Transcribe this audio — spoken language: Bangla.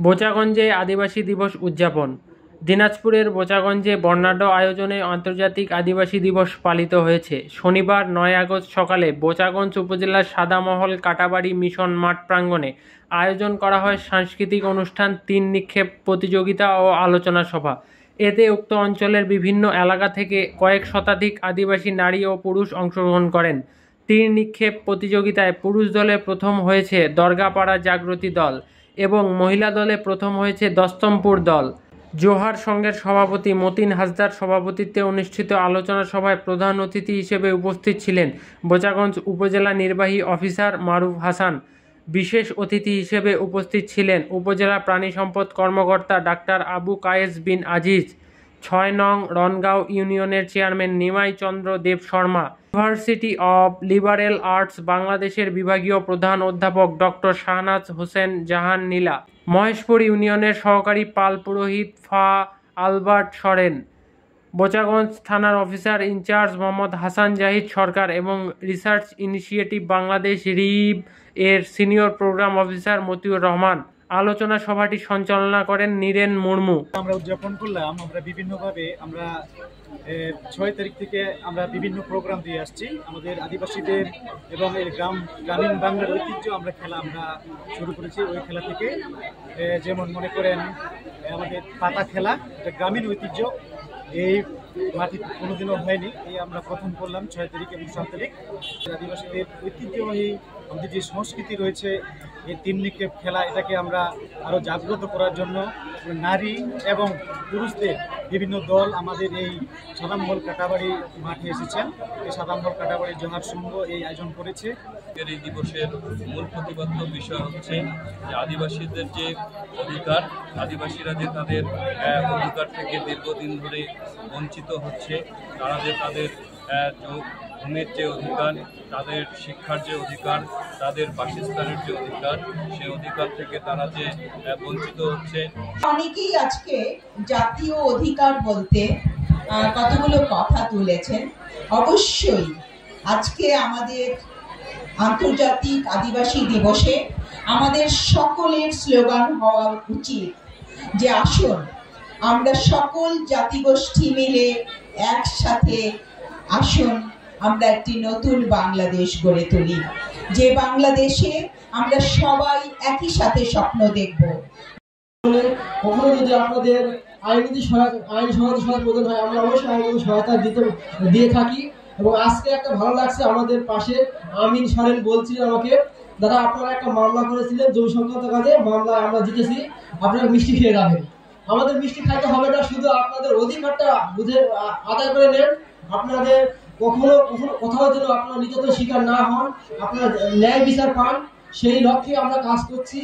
বোচাগঞ্জে আদিবাসী দিবস উদযাপন। দিনাজপুরের বোচাগঞ্জে বর্ণাঢ্য আয়োজনে আন্তর্জাতিক আদিবাসী দিবস পালিত হয়েছে। শনিবার ৯ আগস্ট সকালে বোচাগঞ্জ উপজেলার সাদামহল কাটাবাড়ি মিশন মাঠ প্রাঙ্গণে আয়োজন করা হয় সাংস্কৃতিক অনুষ্ঠান, তীর নিক্ষেপ প্রতিযোগিতা ও আলোচনা সভা। এতে উক্ত অঞ্চলের বিভিন্ন এলাকা থেকে কয়েক শতাধিক আদিবাসী নারী ও পুরুষ অংশগ্রহণ করেন। তীর নিক্ষেপ প্রতিযোগিতায় পুরুষ দলে প্রথম হয়েছে দরগাপাড়া জাগরতী দল এবং মহিলা দলে প্রথম হয়েছে দস্তমপুর দল। জোহার সংঘের সভাপতি মতিন হাসদার সভাপতিত্বে অনুষ্ঠিত আলোচনা সভায় প্রধান অতিথি হিসেবে উপস্থিত ছিলেন বোচাগঞ্জ উপজেলা নির্বাহী অফিসার মারুফ হাসান। বিশেষ অতিথি হিসেবে উপস্থিত ছিলেন উপজেলা প্রাণী সম্পদ কর্মকর্তা ডাক্তার আবু কায়েস বিন আজিজ, ৬ নং রনগাঁও ইউনিয়নের chairman Nimai Chandra Deb Sharma, university of liberal arts বাংলাদেশের বিভাগীয় প্রধান অধ্যাপক ডক্টর শাহনাজ হোসেন জাহান নীলা, মহেশপুর ইউনিয়নের সহকারী পাল পুরোহিত ফা আলবার্ট সরেন, বোচাগঞ্জ থানার অফিসার ইনচার্জ মোহাম্মদ হাসান জাহিদ সরকার এবং রিসার্চ ইনিশিয়েটিভ বাংলাদেশ রিব এর senior programme officer Motiur Rahman. আলোচনা সভাটি সঞ্চালনা করেন নীরেন মুর্মু। আমরা উদযাপন করলাম। আমরা বিভিন্নভাবে ৬ তারিখ থেকে আমরা বিভিন্ন প্রোগ্রাম দিয়ে আসছি। আমাদের আদিবাসীদের এবং এই গ্রামীণ বাংলার ঐতিহ্য খেলা আমরা শুরু করেছি। ওই খেলা থেকে যেমন মনে করেন আমাদের পাতা খেলা, এটা গ্রামীণ ঐতিহ্য, এই মাটি কোনোদিনও হয়নি। এই আমরা প্রথম করলাম ৬ তারিখ এবং ৭ তারিখ। আদিবাসীদের ঐতিহ্যবাহী আমাদের যে সংস্কৃতি রয়েছে, এই তীর নিক্ষেপ খেলা, এটাকে আমরা আরও জাগ্রত করার জন্য নারী এবং পুরুষদের বিভিন্ন দল আমাদের এই সাদামহল কাটাবাড়ি মাঠে এসেছেন। এই সাদামহল কাটাবাড়ি জোহার সংঘ এই আয়োজন করেছে। এই দিবসের মূল প্রতিপাদ্য বিষয় হচ্ছে যে আদিবাসীদের যে অধিকার, আদিবাসীরা যে তাদের অধিকার থেকে দীর্ঘদিন ধরে বঞ্চিত হচ্ছে, তারা যে তাদের ভূমির যে অধিকার, তাদের শিক্ষার যে অধিকার, তাদের বাসস্থানের যে অধিকার, সেই অধিকার থেকে তারা যে বঞ্চিত হচ্ছে। অনেকেই আজকে জাতীয় অধিকার বলতে কতগুলো কথা তুলেছেন। অবশ্যই আজকে আমাদের আন্তর্জাতিক আদিবাসী দিবসে আমাদের সকলের স্লোগান হওয়া উচিত যে আসুন আমরা সকল জাতিগোষ্ঠী মিলে একসাথে আসুন আমরা একটি নতুন বাংলাদেশ গড়ে তুলি, যে বাংলাদেশে আমরা সবাই একই সাথে স্বপ্ন দেখব। কখনো যদি আপনাদের আইনি সহায়তা প্রয়োজন হয়, আমরা অবশ্যই আইনি সহায়তা দিয়ে থাকি। এবং আজকে একটা ভালো লাগছে, আমাদের পাশে আমিন সরেন বলছিলেন আমাকে, দাদা আপনারা একটা মামলা করেছিলেন জমি সংক্রান্ত কাজে, মামলা আমরা জিতেছি, আপনারা মিষ্টি খেয়ে যাবেন। আমাদের মিষ্টি খাইতে হবে না, শুধু আপনাদের অধিকারটা বুঝে আদায় করে নেন। আপনাদের কখনো কোথাও যেন আপনারা নির্যাতনের শিকার না হন, আপনারা ন্যায় বিচার পান, সেই লক্ষ্যে আমরা কাজ করছি।